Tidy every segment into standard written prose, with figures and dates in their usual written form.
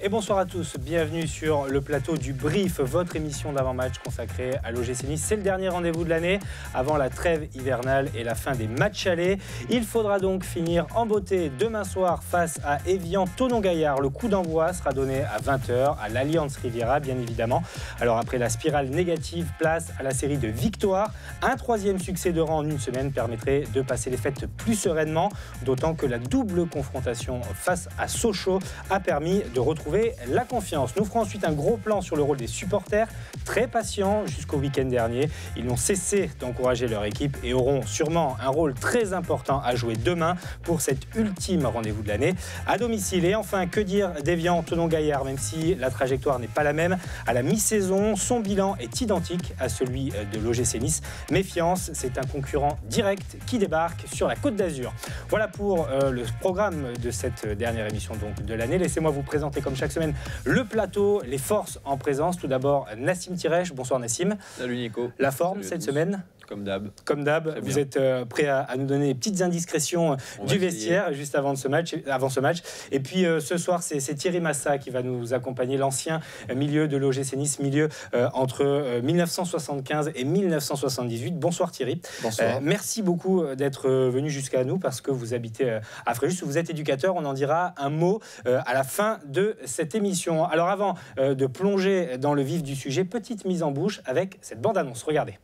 Et bonsoir à tous, bienvenue sur le plateau du Brief, votre émission d'avant-match consacrée à l'OGC Nice. C'est le dernier rendez-vous de l'année avant la trêve hivernale et la fin des matchs allés. Il faudra donc finir en beauté demain soir face à Évian-Thonon-Gaillard. Le coup d'envoi sera donné à 20 h à l'Alliance Riviera, bien évidemment. Alors après la spirale négative, place à la série de victoires. Un troisième succès de rang en une semaine permettrait de passer les fêtes plus sereinement, d'autant que la double confrontation face à Sochaux a permis de retrouver la confiance. Nous ferons ensuite un gros plan sur le rôle des supporters, très patients jusqu'au week-end dernier. Ils n'ont cessé d'encourager leur équipe et auront sûrement un rôle très important à jouer demain pour cet ultime rendez-vous de l'année à domicile. Et enfin, que dire d'Évian-Thonon-Gaillard, même si la trajectoire n'est pas la même. À la mi-saison, son bilan est identique à celui de l'OGC Nice. Méfiance, c'est un concurrent direct qui débarque sur la Côte d'Azur. Voilà pour le programme de cette dernière émission donc, de l'année. Laissez-moi vous présenter comme chaque semaine le plateau, les forces en présence. Tout d'abord Nassim Tirech. Bonsoir Nassim. Salut Nico. La forme cette semaine? Comme d'hab. Comme d'hab, vous êtes prêt à nous donner les petites indiscrétions du vestiaire juste avant ce match. Et puis ce soir, c'est Thierry Massa qui va nous accompagner, l'ancien milieu de l'OGC Nice, milieu entre 1975 et 1978. Bonsoir Thierry. Bonsoir. Merci beaucoup d'être venu jusqu'à nous parce que vous habitez à Fréjus. Vous êtes éducateur, on en dira un mot à la fin de cette émission. Alors avant de plonger dans le vif du sujet, petite mise en bouche avec cette bande-annonce. Regardez.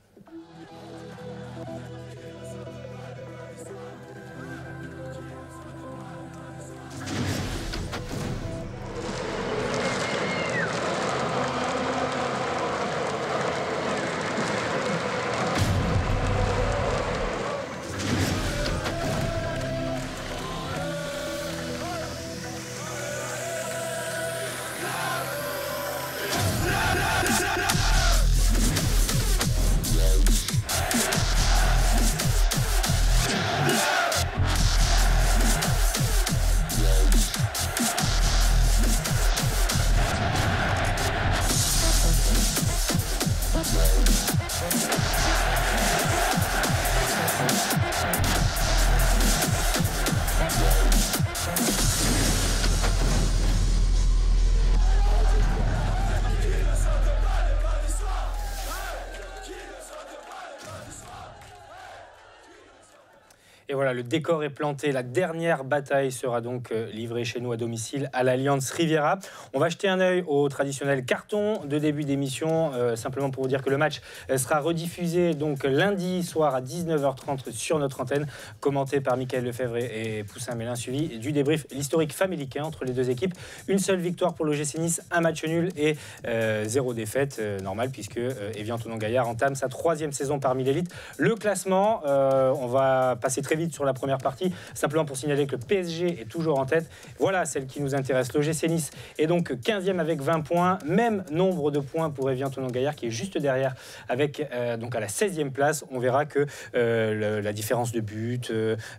Et voilà, le décor est planté. La dernière bataille sera donc livrée chez nous à domicile à l'Alliance Riviera. On va jeter un œil au traditionnel carton de début d'émission, simplement pour vous dire que le match sera rediffusé donc lundi soir à 19 h 30 sur notre antenne, commenté par Mickaël Lefebvre et Poussin Mélin, suivi du débrief, l'historique familique entre les deux équipes. Une seule victoire pour l'OGC Nice, un match nul et 0 défaite, normal puisque Évian-Thonon-Gaillard entame sa 3e saison parmi l'élite. Le classement, on va passer très vite sur la première partie, simplement pour signaler que le PSG est toujours en tête. Voilà celle qui nous intéresse. L'OGC Nice est donc 15e avec 20 points, même nombre de points pour Évian-Thonon-Gaillard qui est juste derrière avec donc à la 16e place. On verra que la différence de buts,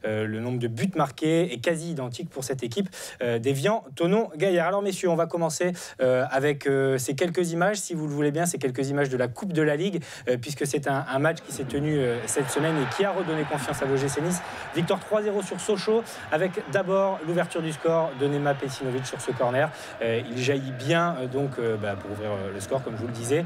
le nombre de buts marqués est quasi identique pour cette équipe d'Évian-Thonon-Gaillard. Alors messieurs, on va commencer avec ces quelques images, si vous le voulez bien, ces quelques images de la Coupe de la Ligue, puisque c'est un match qui s'est tenu cette semaine et qui a redonné confiance à l'OGC Nice. Victoire 3-0 sur Sochaux, avec d'abord l'ouverture du score de Nema Pecinovic sur ce corner. Il jaillit bien pour ouvrir le score, comme je vous le disais.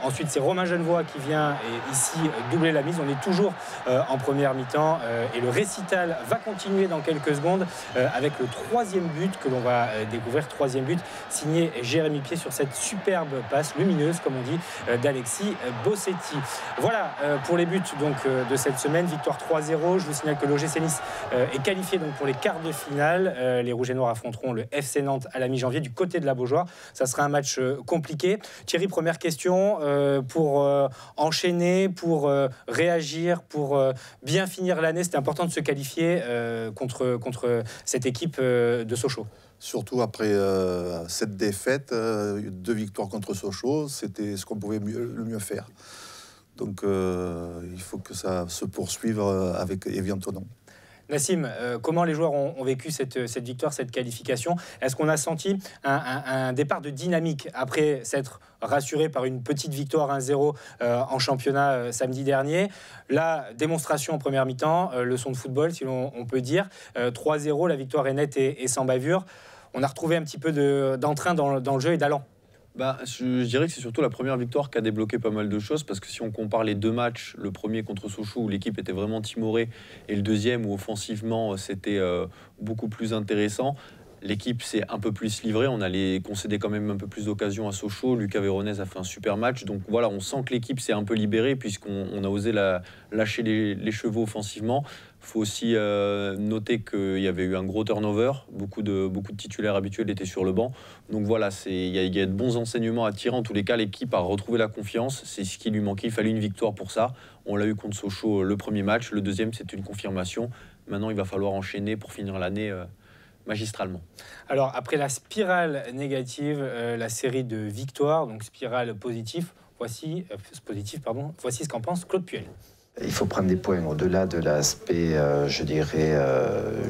Ensuite, c'est Romain Genevois qui vient ici doubler la mise. On est toujours en première mi-temps et le récital va continuer dans quelques secondes avec le 3e but que l'on va découvrir. 3e but signé Jérémy Pied sur cette superbe passe lumineuse, comme on dit, d'Alexis Bossetti. Voilà pour les buts donc, de cette semaine. Victoire 3-0. Je vous signale que l'OGC Nice est qualifié donc, pour les quarts de finale. Les Rouges et Noirs affronteront le FC Nantes à la mi-janvier du côté de la Beaujoire. Ça sera un match compliqué. Thierry, première question. Pour enchaîner, pour réagir, pour bien finir l'année, c'était important de se qualifier contre cette équipe de Sochaux. Surtout après cette défaite, 2 victoires contre Sochaux, c'était ce qu'on pouvait le mieux faire. Donc il faut que ça se poursuive avec Évian-Thonon. Nassim, comment les joueurs ont vécu cette victoire, cette qualification? Est-ce qu'on a senti un départ de dynamique après s'être rassuré par une petite victoire 1-0 en championnat samedi dernier? La démonstration en première mi-temps, leçon de football si on peut dire, 3-0, la victoire est nette et sans bavure. On a retrouvé un petit peu d'entrain dans le jeu et d'allant. Je dirais que c'est surtout la première victoire qui a débloqué pas mal de choses, parce que si on compare les deux matchs, le premier contre Sochaux où l'équipe était vraiment timorée et le deuxième où offensivement c'était beaucoup plus intéressant, l'équipe s'est un peu plus livrée, on allait concéder quand même un peu plus d'occasions à Sochaux, Lucas Véronèse a fait un super match, donc voilà, on sent que l'équipe s'est un peu libérée puisqu'on a osé lâcher les chevaux offensivement. Il faut aussi noter qu'il y avait eu un gros turnover, beaucoup de titulaires habituels étaient sur le banc, donc voilà, il y a de bons enseignements à tirer. En tous les cas, l'équipe a retrouvé la confiance, c'est ce qui lui manquait, il fallait une victoire pour ça. On l'a eu contre Sochaux le premier match, le deuxième c'est une confirmation, maintenant il va falloir enchaîner pour finir l'année magistralement. Alors, après la spirale négative, la série de victoires, donc spirale positive, voici ce qu'en pense Claude Puel. Il faut prendre des points au-delà de l'aspect, je dirais,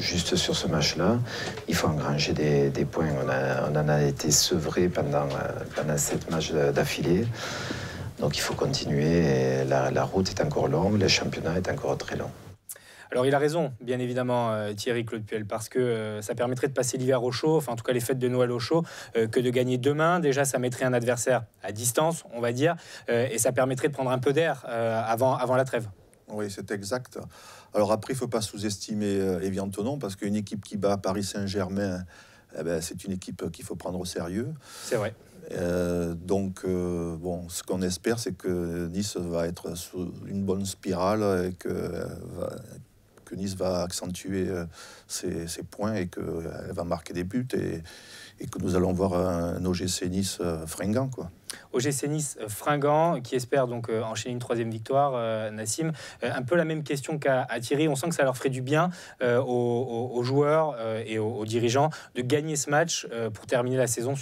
juste sur ce match-là. Il faut engranger des points. On en a été sevré pendant 7 matchs d'affilée. Donc il faut continuer. Et la route est encore longue, le championnat est encore très long. Alors il a raison, bien évidemment, Thierry Claude Puel, parce que ça permettrait de passer l'hiver au chaud, enfin en tout cas les fêtes de Noël au chaud, que de gagner demain. Déjà, ça mettrait un adversaire à distance, on va dire, et ça permettrait de prendre un peu d'air avant la trêve. Oui, c'est exact. Alors après, il ne faut pas sous-estimer Evian Thonon, parce qu'une équipe qui bat Paris Saint-Germain, c'est une équipe qu'il faut prendre au sérieux. C'est vrai. Bon, ce qu'on espère, c'est que Nice va être sous une bonne spirale et que Nice va accentuer ses points et qu'elle va marquer des buts et que nous allons voir un OGC Nice fringant, quoi. OGC Nice fringant, qui espère donc enchaîner une 3e victoire, Nassim. Un peu la même question qu'à Thierry, on sent que ça leur ferait du bien aux joueurs et aux dirigeants de gagner ce match pour terminer la saison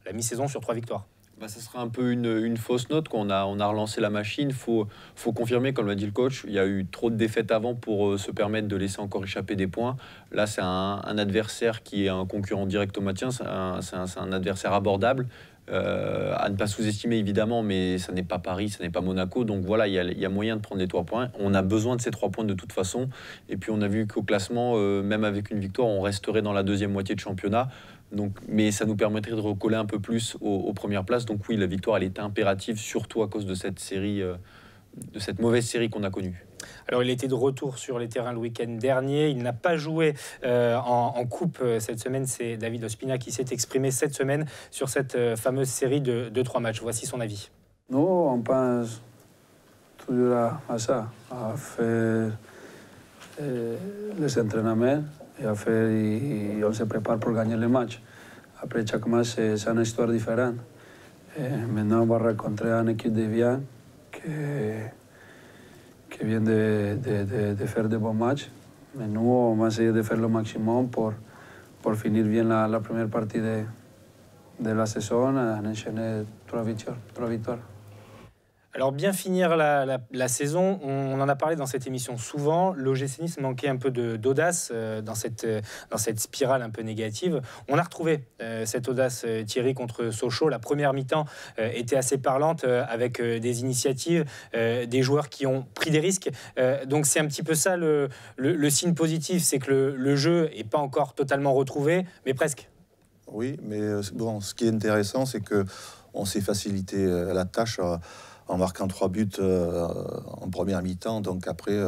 la mi-saison sur 3 victoires. Ça sera un peu une fausse note. Quand on a relancé la machine, faut confirmer, comme l'a dit le coach, il y a eu trop de défaites avant pour se permettre de laisser encore échapper des points. Là, c'est un adversaire qui est un concurrent direct au maintien, c'est un adversaire abordable, à ne pas sous-estimer évidemment, mais ça n'est pas Paris, ça n'est pas Monaco, donc voilà, il y a moyen de prendre les 3 points. On a besoin de ces 3 points de toute façon, et puis on a vu qu'au classement, même avec une victoire, on resterait dans la 2e moitié de championnat. Donc, mais ça nous permettrait de recoller un peu plus aux premières places. Donc oui, la victoire, elle était impérative, surtout à cause de cette série, de cette mauvaise série qu'on a connue. Alors, il était de retour sur les terrains le week-end dernier. Il n'a pas joué en coupe cette semaine. C'est David Ospina qui s'est exprimé cette semaine sur cette fameuse série de 3 matchs. Voici son avis. Nous, on pense toujours à ça, à faire les entraînements. Et on se prépare pour gagner le match. Après chaque match, c'est une histoire différente. Et maintenant, on va rencontrer une équipe de bien qui vient de faire de bons matchs. Mais nous, on va essayer de faire le maximum pour finir bien la première partie de la saison et enchaîner 3 victoires. Alors, bien finir la saison, on en a parlé dans cette émission souvent. L'OGC Nice manquait un peu d'audace dans cette spirale un peu négative. On a retrouvé cette audace, Thierry, contre Sochaux. La première mi-temps était assez parlante avec des initiatives, des joueurs qui ont pris des risques. Donc, c'est un petit peu ça le signe positif, c'est que le jeu n'est pas encore totalement retrouvé, mais presque. Oui, mais bon, ce qui est intéressant, c'est qu'on s'est facilité la tâche en marquant 3 buts en première mi-temps. Donc après,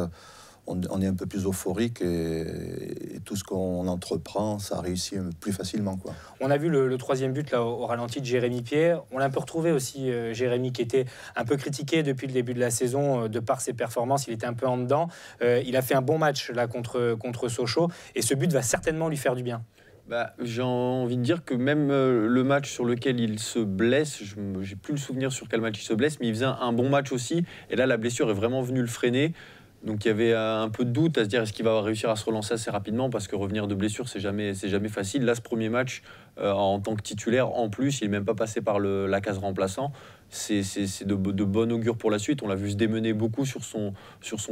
on est un peu plus euphorique et tout ce qu'on entreprend, ça réussit plus facilement, quoi. On a vu le 3e but là, au ralenti de Jérémy Pied. On l'a un peu retrouvé aussi, Jérémy, qui était un peu critiqué depuis le début de la saison de par ses performances. Il était un peu en dedans. Il a fait un bon match là contre Sochaux et ce but va certainement lui faire du bien. J'ai envie de dire que même le match sur lequel il se blesse, j'ai plus le souvenir sur quel match il se blesse, mais il faisait un bon match aussi. Et là, la blessure est vraiment venue le freiner. Donc il y avait un peu de doute à se dire est-ce qu'il va réussir à se relancer assez rapidement, parce que revenir de blessure, c'est jamais facile. Là, ce premier match, en tant que titulaire, en plus, il n'est même pas passé par la case remplaçant. c'est de bon augure pour la suite. On l'a vu se démener beaucoup sur son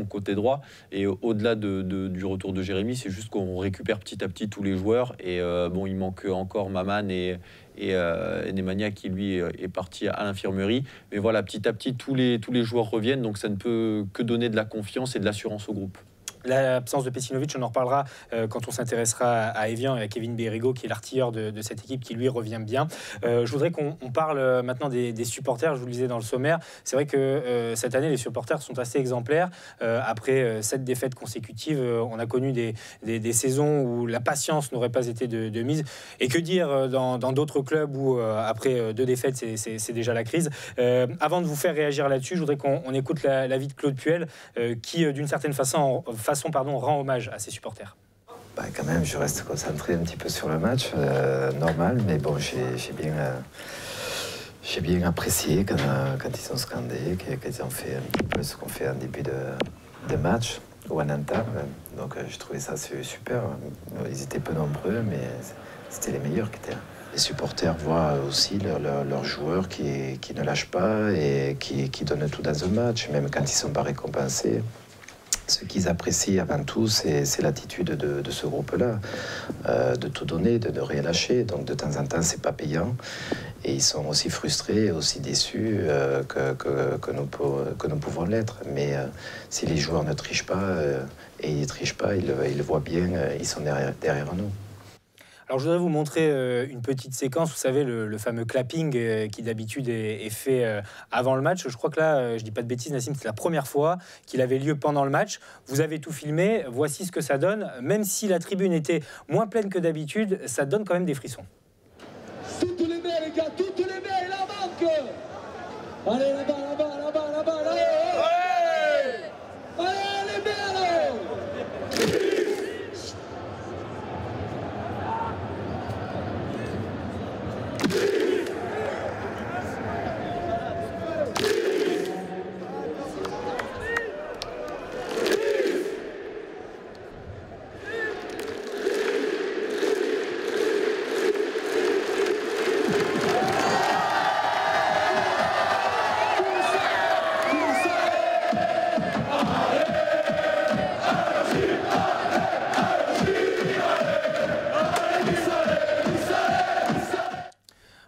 côté droit. Et au-delà du retour de Jérémy, c'est juste qu'on récupère petit à petit tous les joueurs. Et bon, il manque encore Maman et Nemanja qui lui est parti à l'infirmerie. Mais voilà, petit à petit, tous les joueurs reviennent. Donc ça ne peut que donner de la confiance et de l'assurance au groupe. L'absence de Pecinovic, on en reparlera quand on s'intéressera à Evian et à Kevin Bérégo, qui est l'artilleur de cette équipe, qui lui revient bien. Je voudrais qu'on parle maintenant des supporters. Je vous le disais dans le sommaire, c'est vrai que cette année, les supporters sont assez exemplaires. Après 7 défaites consécutives, on a connu des saisons où la patience n'aurait pas été de mise. Et que dire dans d'autres clubs où, après 2 défaites, c'est déjà la crise. Avant de vous faire réagir là-dessus, je voudrais qu'on écoute l'avis de Claude Puel, qui, d'une certaine façon, rend hommage à ses supporters. Bah, quand même, je reste concentré un petit peu sur le match, normal, mais bon, j'ai bien apprécié quand ils ont scandé, qu'ils ont fait un petit peu ce qu'on fait en début de match ou en entame. Donc je trouvais ça super. Ils étaient peu nombreux, mais c'était les meilleurs qui étaient là. Les supporters voient aussi leurs joueurs qui ne lâchent pas et qui donnent tout dans un match, même quand ils ne sont pas récompensés. Ce qu'ils apprécient avant tout, c'est l'attitude de ce groupe-là, de tout donner, de ne rien lâcher. Donc de temps en temps, c'est pas payant. Et ils sont aussi frustrés, aussi déçus que nous pouvons l'être. Mais si les joueurs ne trichent pas, et ils ne trichent pas, ils le voient bien, ils sont derrière nous. Alors je voudrais vous montrer une petite séquence, vous savez, le fameux clapping qui d'habitude est fait avant le match. Je crois que là, je dis pas de bêtises, Nassim, c'est la première fois qu'il avait lieu pendant le match. Vous avez tout filmé, voici ce que ça donne. Même si la tribune était moins pleine que d'habitude, ça donne quand même des frissons. Toutes les mains, les gars, toutes les mains, la manque. Allez, là-bas, là-bas, là-bas, là-bas, là. Allez, les mains, là.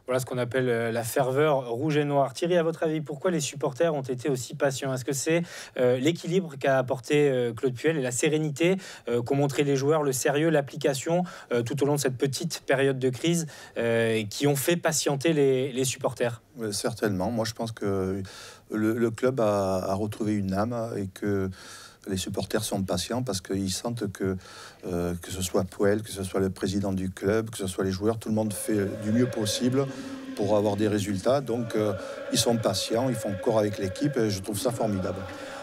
Voilà ce qu'on appelle la ferveur rouge et noire. Thierry, à votre avis, pourquoi les supporters ont été aussi patients? Est-ce que c'est l'équilibre qu'a apporté Claude Puel et la sérénité qu'ont montré les joueurs, le sérieux, l'application tout au long de cette petite période de crise qui ont fait patienter les supporters? Certainement. Moi, je pense que le club a retrouvé une âme et que les supporters sont patients parce qu'ils sentent que ce soit Puel, que ce soit le président du club, que ce soit les joueurs, tout le monde fait du mieux possible pour avoir des résultats. Donc, ils sont patients, ils font corps avec l'équipe et je trouve ça formidable.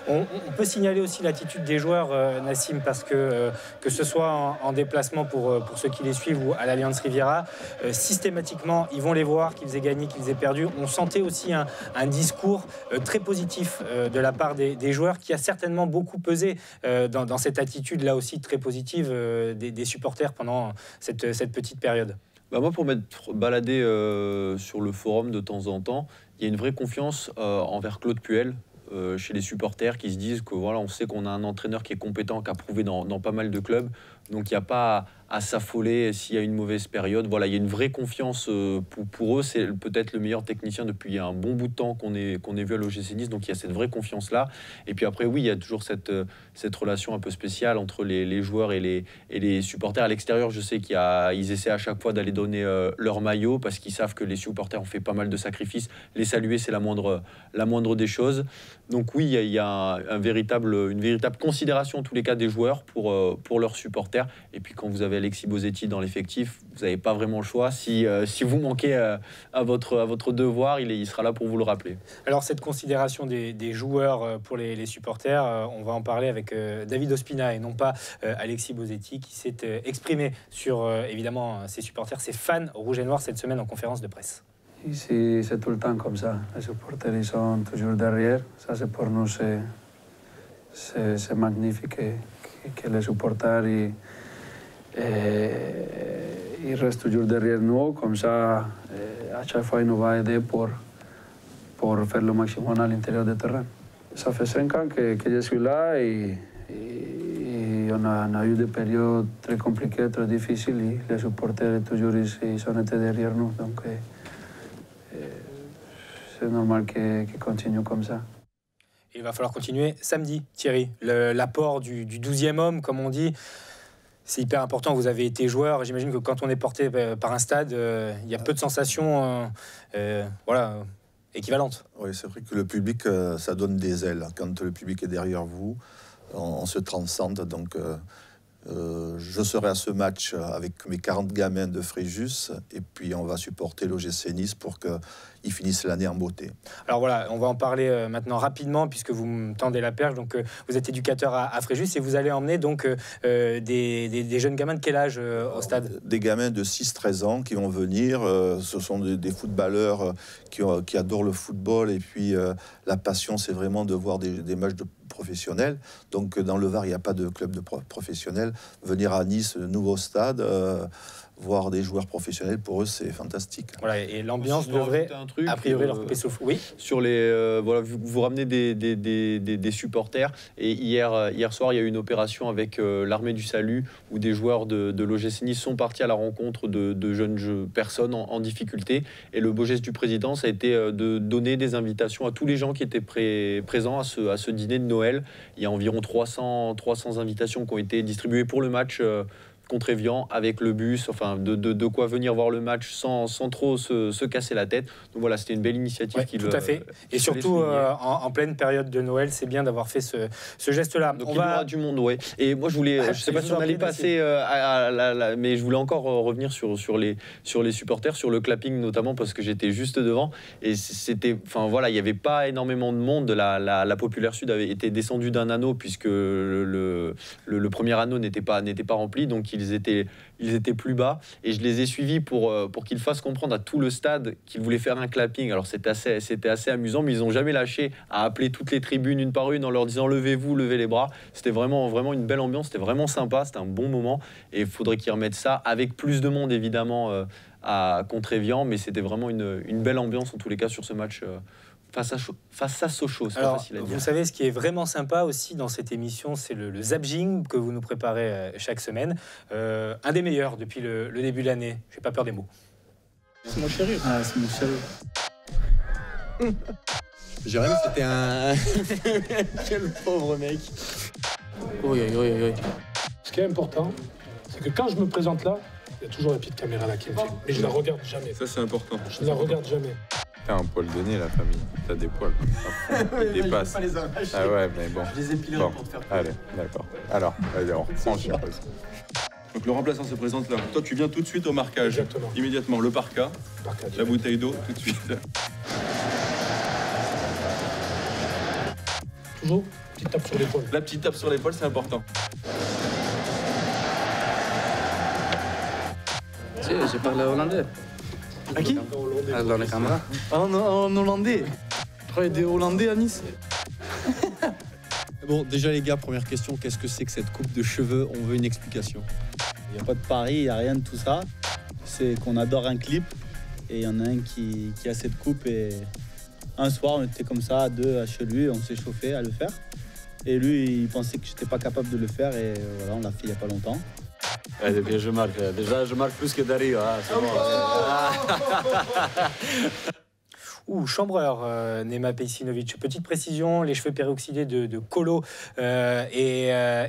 On peut signaler aussi l'attitude des joueurs, Nassim, parce que ce soit en déplacement pour ceux qui les suivent ou à l'Allianz Riviera, systématiquement, ils vont les voir, qu'ils aient gagné, qu'ils aient perdu. On sentait aussi un discours très positif de la part des joueurs qui a certainement beaucoup pesé dans cette attitude là aussi très positive des supporters pendant cette petite période. Bah moi, pour m'être baladé sur le forum de temps en temps, il y a une vraie confiance envers Claude Puel. Chez les supporters qui se disent que voilà, on sait qu'on a un entraîneur qui est compétent, qui a prouvé dans pas mal de clubs, donc il n'y a pas à s'affoler s'il y a une mauvaise période. Voilà, il y a une vraie confiance pour eux. C'est peut-être le meilleur technicien depuis un bon bout de temps qu'on ait vu à l'OGC Nice, donc il y a cette vraie confiance-là. Et puis après, oui, il y a toujours cette relation un peu spéciale entre les joueurs et les supporters. À l'extérieur, je sais qu'ils essaient à chaque fois d'aller donner leur maillot parce qu'ils savent que les supporters ont fait pas mal de sacrifices. Les saluer, c'est la moindre des choses. Donc oui, il y a une véritable considération en tous les cas des joueurs pour leurs supporters. Et puis quand vous avez Alexis Bosetti dans l'effectif, vous n'avez pas vraiment le choix. Si vous manquez à votre devoir, il sera là pour vous le rappeler. Alors cette considération des joueurs pour les supporters, on va en parler avec David Ospina et non pas Alexis Bosetti qui s'est exprimé sur évidemment ses supporters, ses fans rouges et noirs cette semaine en conférence de presse. Ici, c'est tout le temps comme ça. Les supporters, ils sont toujours derrière. Ça, c'est pour nous, c'est magnifique que les supporters, ils restent toujours derrière nous. Comme ça, à chaque fois, ils nous vont aider pour pour faire le maximum à l'intérieur du terrain. Ça fait 5 ans que je suis là et on a eu des périodes très compliquées, très difficiles. Et les supporters, toujours, ils ont été derrière nous. Donc, c'est normal qu'ils continuent comme ça. Et il va falloir continuer samedi, Thierry. L'apport du 12e homme, comme on dit, c'est hyper important. Vous avez été joueur. J'imagine que quand on est porté par un stade, il y a peu de sensations équivalentes. Oui, c'est vrai que le public, ça donne des ailes. Quand le public est derrière vous, on se transcende. Donc, je serai à ce match avec mes 40 gamins de Fréjus. Et puis, on va supporter l'OGC Nice pour qu'ils finissent l'année en beauté. Alors voilà, on va en parler maintenant rapidement puisque vous me tendez la perche. Donc, vous êtes éducateur à Fréjus et vous allez emmener donc des jeunes gamins de quel âge au stade? Des gamins de 6-13 ans qui vont venir. Ce sont des footballeurs qui adorent le football. Et puis, la passion, c'est vraiment de voir des matchs de professionnels. Donc, dans le Var, il n'y a pas de club de professionnels. Venir à Nice, nouveau stade, voir des joueurs professionnels, pour eux, c'est fantastique. Voilà, et l'ambiance devrait, a priori, leur couper souffle. Oui. Sur les, vous ramenez des supporters. Et hier soir, il y a eu une opération avec l'Armée du Salut où des joueurs de l'OGC Nice sont partis à la rencontre de jeunes personnes en difficulté. Et le beau geste du président, ça a été de donner des invitations à tous les gens qui étaient présents à ce dîner de Noël. Il y a environ 300 invitations qui ont été distribuées pour le match contre Évian, avec le bus, enfin de quoi venir voir le match sans trop se casser la tête. Donc voilà, c'était une belle initiative. Ouais, tout à fait. Et surtout en pleine période de Noël, c'est bien d'avoir fait ce geste-là. Donc il y aura du monde, ouais. Et moi je voulais, je ne sais pas si on allait passer mais je voulais encore revenir sur les supporters, sur le clapping notamment, parce que j'étais juste devant et c'était, enfin voilà, il n'y avait pas énormément de monde. La Populaire Sud avait été descendue d'un anneau puisque le premier anneau n'était pas rempli, donc ils étaient plus bas et je les ai suivis pour qu'ils fassent comprendre à tout le stade qu'ils voulaient faire un clapping. Alors c'était assez amusant, mais ils n'ont jamais lâché à appeler toutes les tribunes une par une en leur disant levez-vous, levez les bras. C'était vraiment une belle ambiance, c'était vraiment sympa, c'était un bon moment et il faudrait qu'ils remettent ça avec plus de monde évidemment contre Évian, mais c'était vraiment une belle ambiance en tous les cas sur ce match. Face à Sochaux, c'est pas facile à dire. Vous savez, ce qui est vraiment sympa aussi dans cette émission, c'est le Zabjing que vous nous préparez chaque semaine. Un des meilleurs depuis le début de l'année. Je n'ai pas peur des mots. C'est mon chéri. Ah, c'est mon chéri. Jérémy, c'était un... Quel pauvre mec. Oui. Ce qui est important, c'est que quand je me présente là, il y a toujours la petite caméra là qui me filme. Mais je la regarde jamais. Ça, c'est important. Je la regarde jamais. T'as un poil de nez, la famille. T'as des poils. Ils dépassent. Ah ouais, mais bon. Je les épilerai pour te faire plaisir. Allez, d'accord. Alors, vas-y, on reprend. Donc le remplaçant se présente là. Toi, tu viens tout de suite au marquage. Exactement. Immédiatement, le parka, la bouteille d'eau, tout de suite. Toujours, petite tape sur l'épaule. La petite tape sur l'épaule, c'est important. Si, j'ai parlé hollandais. À qui? Dans les caméras. En hollandais. Je croyais des Hollandais à Nice. Bon, déjà les gars, première question, qu'est-ce que c'est que cette coupe de cheveux? On veut une explication. Il n'y a pas de pari, il n'y a rien de tout ça. C'est qu'on adore un clip et il y en a un qui a cette coupe et un soir on était comme ça à deux chez lui, on s'est chauffé à le faire. Et lui il pensait que je n'étais pas capable de le faire et voilà, on l'a fait il n'y a pas longtemps. Depuis je marque. Déjà, je marque plus que Dario. Hein, c'est bon. Chambreur, Nema Pejsinovic. Petite précision, les cheveux peroxydés de Colo et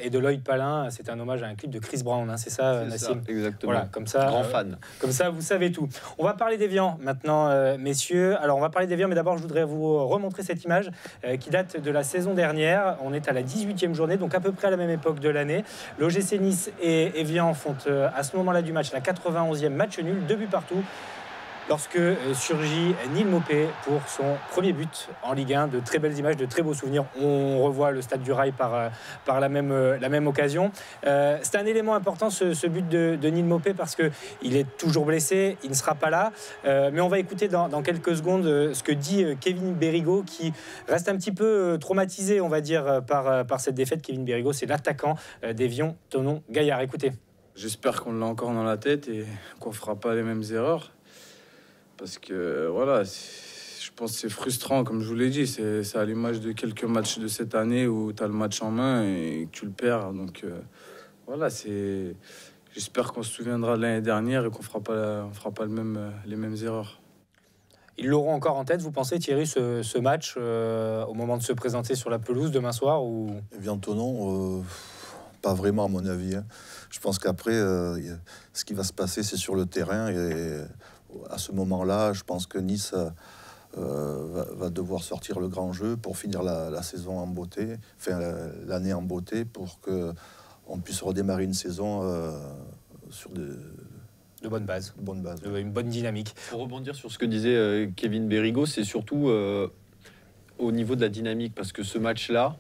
de Lloyd Palin, c'est un hommage à un clip de Chris Brown, hein, c'est ça, Nassim? Exactement. Voilà, comme ça, grand fan. Comme ça, vous savez tout. On va parler d'Évian maintenant, messieurs. Alors, on va parler d'Évian, mais d'abord, je voudrais vous remontrer cette image qui date de la saison dernière. On est à la 18e journée, donc à peu près à la même époque de l'année. L'OGC Nice et Évian font à ce moment-là du match la 91e match nul, 2 buts partout. Lorsque surgit Neil Maupay pour son premier but en Ligue 1, de très belles images, de très beaux souvenirs. On revoit le Stade du Rail par la même occasion. C'est un élément important ce but de Neil Maupay parce qu'il est toujours blessé, il ne sera pas là. Mais on va écouter dans quelques secondes ce que dit Kevin Bérigaud qui reste un petit peu traumatisé, on va dire, par cette défaite. Kevin Bérigaud, c'est l'attaquant d'Évian Thonon-Gaillard. Écoutez. J'espère qu'on l'a encore dans la tête et qu'on ne fera pas les mêmes erreurs. Parce que voilà, je pense que c'est frustrant, comme je vous l'ai dit. C'est à l'image de quelques matchs de cette année où tu as le match en main et que tu le perds. Donc voilà, j'espère qu'on se souviendra de l'année dernière et qu'on fera pas les mêmes erreurs. Ils l'auront encore en tête, vous pensez, Thierry, ce match au moment de se présenter sur la pelouse demain soir ou... Tonon, pas vraiment à mon avis. Hein. Je pense qu'après, ce qui va se passer, c'est sur le terrain. Et à ce moment-là, je pense que Nice va devoir sortir le grand jeu pour finir la saison en beauté, enfin l'année en beauté, pour qu'on puisse redémarrer une saison sur de bonnes bases. Une bonne dynamique. Pour rebondir sur ce que disait Kevin Berigo, c'est surtout au niveau de la dynamique, parce que ce match-là,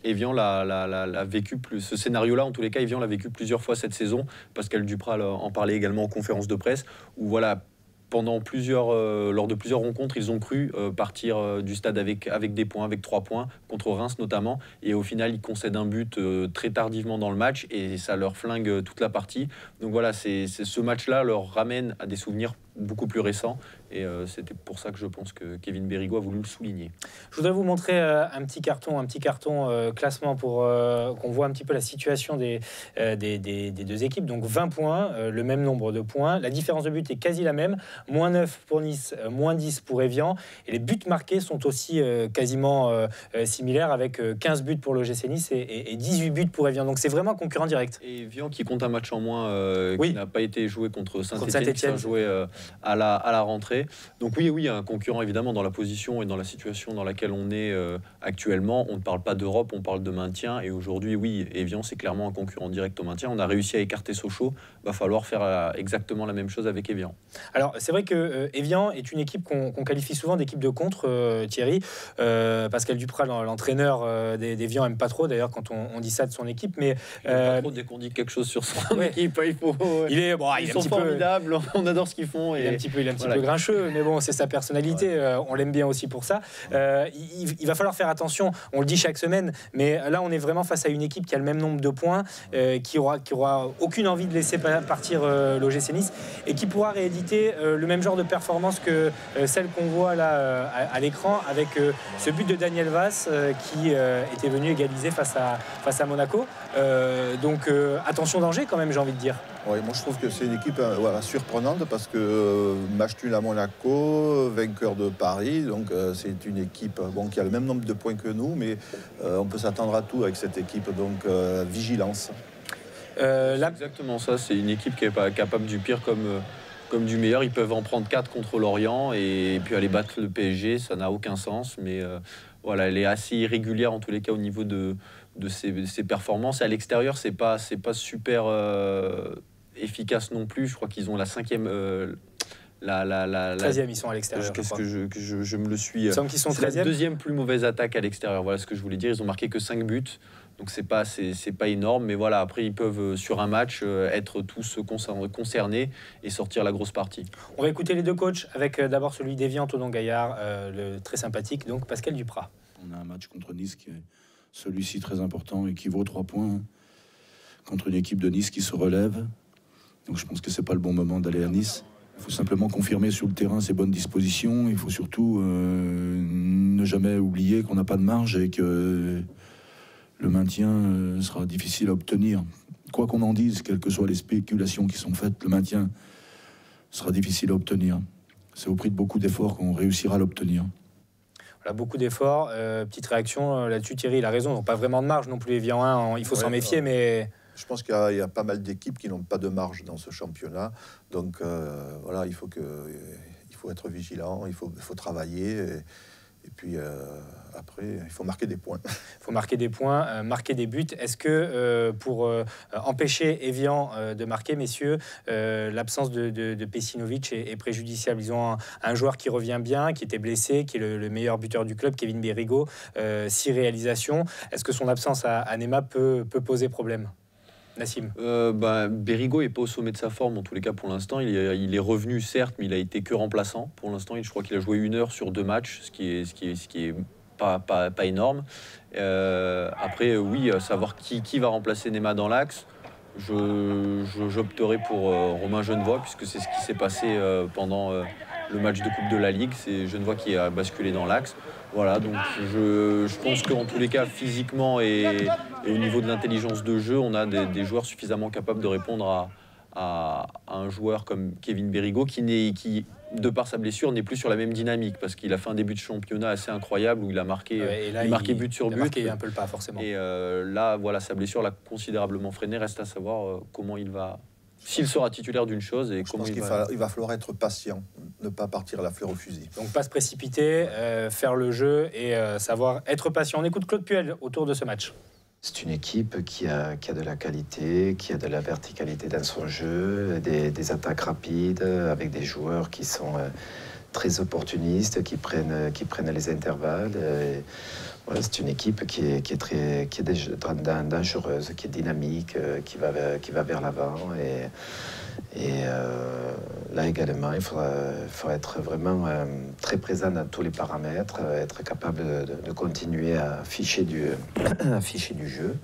Evian l'a vécu ce scénario-là, en tous les cas, Evian l'a vécu plusieurs fois cette saison. Pascal Duprat en parlait également en conférence de presse, où voilà, lors de plusieurs rencontres, ils ont cru partir du stade avec des points, avec 3 points, contre Reims notamment. Et au final, ils concèdent un but très tardivement dans le match et ça leur flingue toute la partie. Donc voilà, ce match-là leur ramène à des souvenirs beaucoup plus récents. Et c'était pour ça que je pense que Kevin Berigo a voulu le souligner. Je voudrais vous montrer un petit carton classement pour qu'on voit un petit peu la situation des deux équipes. Donc 20 points, le même nombre de points. La différence de but est quasi la même. Moins 9 pour Nice, moins 10 pour Evian. Et les buts marqués sont aussi quasiment similaires, avec 15 buts pour l'OGC Nice et 18 buts pour Evian. Donc c'est vraiment un concurrent direct. Et Evian qui compte un match en moins, qui n'a pas été joué contre Saint-Etienne, qui s'est joué à la rentrée. Donc oui, un concurrent évidemment dans la position et dans la situation dans laquelle on est actuellement. On ne parle pas d'Europe, on parle de maintien. Et aujourd'hui, oui, Evian, c'est clairement un concurrent direct au maintien. On a réussi à écarter Sochaux. Va falloir faire exactement la même chose avec Evian. Alors, c'est vrai que Evian est une équipe qu'on qualifie souvent d'équipe de contre, Thierry. Pascal Duprat, l'entraîneur d'Evian, aime pas trop d'ailleurs quand on dit ça de son équipe. Mais pas trop dès qu'on dit quelque chose sur son équipe. Ils sont formidables, on adore ce qu'ils font. Il est un petit peu grincheux, mais bon, c'est sa personnalité. On l'aime bien aussi pour ça. Il va falloir faire attention. On le dit chaque semaine, mais là, on est vraiment face à une équipe qui a le même nombre de points, qui aura aucune envie de laisser partir l'OGC Nice et qui pourra rééditer le même genre de performance que celle qu'on voit là à l'écran, avec ce but de Daniel Vasse qui était venu égaliser face à Monaco. Donc attention danger quand même, j'ai envie de dire. Ouais, moi je trouve que c'est une équipe surprenante parce que match nul à Monaco, vainqueur de Paris, donc c'est une équipe qui a le même nombre de points que nous, mais on peut s'attendre à tout avec cette équipe, donc vigilance. C'est exactement ça, c'est une équipe qui est pas capable du pire comme du meilleur. Ils peuvent en prendre 4 contre Lorient et puis aller battre le PSG, ça n'a aucun sens, mais voilà, elle est assez irrégulière en tous les cas au niveau de ses performances. À l'extérieur, c'est pas super efficace non plus. Je crois qu'ils ont la 5e... 13e, ils sont à l'extérieur. Qu'est-ce que je me le suis... C'est la deuxième plus mauvaise attaque à l'extérieur. Voilà ce que je voulais dire. Ils ont marqué que 5 buts. Donc c'est pas énorme. Mais voilà, après, ils peuvent, sur un match, être tous concernés et sortir la grosse partie. On va écouter les deux coachs, avec d'abord celui d'Evian, Tonon Gaillard, le très sympathique, donc Pascal Duprat. On a un match contre Nice qui est celui-ci très important et qui vaut 3 points contre une équipe de Nice qui se relève. Donc je pense que c'est pas le bon moment d'aller à Nice. Il faut simplement confirmer sur le terrain ses bonnes dispositions. Il faut surtout ne jamais oublier qu'on n'a pas de marge et que le maintien sera difficile à obtenir. Quoi qu'on en dise, quelles que soient les spéculations qui sont faites, le maintien sera difficile à obtenir. C'est au prix de beaucoup d'efforts qu'on réussira à l'obtenir. Voilà, beaucoup d'efforts. Petite réaction là-dessus, Thierry, il a raison. Ils n'ont pas vraiment de marge non plus, Evian 1. Il faut s'en méfier, mais... Je pense qu'il y a pas mal d'équipes qui n'ont pas de marge dans ce championnat. Donc voilà, il faut être vigilant, il faut travailler. Et puis après, il faut marquer des points. Il faut marquer des points, marquer des buts. Est-ce que pour empêcher Evian de marquer, messieurs, l'absence de Pesinovic est préjudiciable? Ils ont un joueur qui revient bien, qui était blessé, qui est le meilleur buteur du club, Kevin Berigo, 6 réalisations. Est-ce que son absence à Nîmes peut poser problème? Nassim. Berigo n'est pas au sommet de sa forme en tous les cas pour l'instant. Il est revenu certes, mais il a été que remplaçant pour l'instant. Je crois qu'il a joué 1 heure sur 2 matchs, ce qui est pas énorme. Après oui, savoir qui va remplacer Nema dans l'axe. J'opterai pour Romain Genevoix, puisque c'est ce qui s'est passé pendant le match de Coupe de la Ligue. C'est Genevois qui a basculé dans l'axe. Voilà, donc je pense qu'en tous les cas, physiquement et au niveau de l'intelligence de jeu, on a des joueurs suffisamment capables de répondre à un joueur comme Kevin Berigo qui, de par sa blessure, n'est plus sur la même dynamique parce qu'il a fait un début de championnat assez incroyable où il a marqué, but sur but. Il a marqué un peu le pas, forcément. Et là, voilà, sa blessure l'a considérablement freiné. Reste à savoir comment il va... S'il sera titulaire d'une chose et comment il va falloir être patient, ne pas partir à la fleur au fusil. Donc pas se précipiter, faire le jeu et savoir être patient. On écoute Claude Puel autour de ce match. C'est une équipe qui a de la qualité, qui a de la verticalité dans son jeu, des attaques rapides, avec des joueurs qui sont très opportunistes, qui prennent les intervalles. Voilà, c'est une équipe qui est dangereuse, qui est dynamique, qui va vers l'avant. Et là également, il faudra être vraiment très présent dans tous les paramètres, être capable de continuer à afficher du jeu,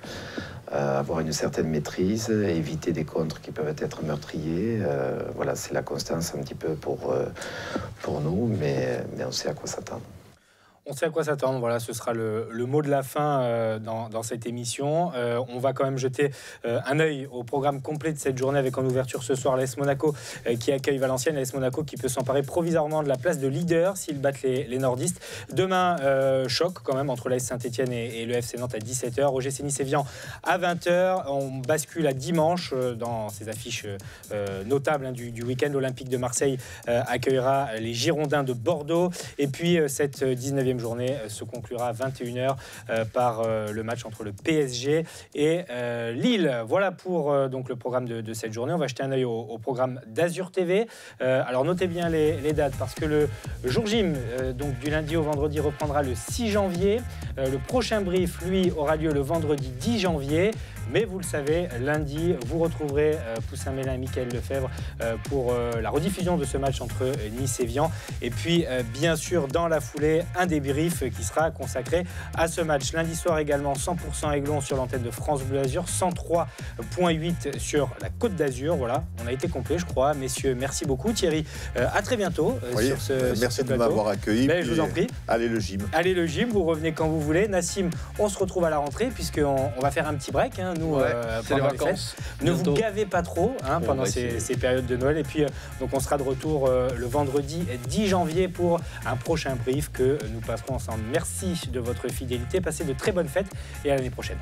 avoir une certaine maîtrise, éviter des contres qui peuvent être meurtriers. Voilà, c'est la constance un petit peu pour nous, mais on sait à quoi s'attendre. On sait à quoi s'attendre, voilà, ce sera le mot de la fin dans cette émission. On va quand même jeter un œil au programme complet de cette journée avec en ouverture ce soir l'AS Monaco qui accueille Valenciennes, l'AS Monaco qui peut s'emparer provisoirement de la place de leader s'ils battent les nordistes. Demain, choc quand même entre l'AS Saint-Etienne et le FC Nantes à 17h, OGC Nice-Evian à 20h. On bascule à dimanche dans ces affiches notables du week-end. Olympique de Marseille accueillera les Girondins de Bordeaux et puis cette 19e journée se conclura à 21h par le match entre le PSG et Lille. Voilà pour donc le programme de cette journée. On va jeter un œil au programme d'Azur TV. Alors notez bien les dates parce que le jour J donc du lundi au vendredi reprendra le 6 janvier. Le prochain brief, lui, aura lieu le vendredi 10 janvier. Mais vous le savez, lundi, vous retrouverez Poussin Mélin et Mickaël Lefebvre pour la rediffusion de ce match entre Nice et Evian. Et puis, bien sûr, dans la foulée, un débrief qui sera consacré à ce match. Lundi soir également, 100% Aiglon sur l'antenne de France Bleu Azur, 103.8 sur la Côte d'Azur. Voilà, on a été complet, je crois. Messieurs, merci beaucoup. Thierry, à très bientôt sur ce merci plateau. De m'avoir accueilli. Ben, je vous en prie. Allez le gym. Allez le gym, vous revenez quand vous voulez. Nassim, on se retrouve à la rentrée puisqu'on va faire un petit break. Hein, nous, pendant les vacances. Ne vous gavez pas trop pendant ces périodes de Noël. Et puis, donc, on sera de retour le vendredi 10 janvier pour un prochain brief que nous passerons ensemble. Merci de votre fidélité. Passez de très bonnes fêtes et à l'année prochaine.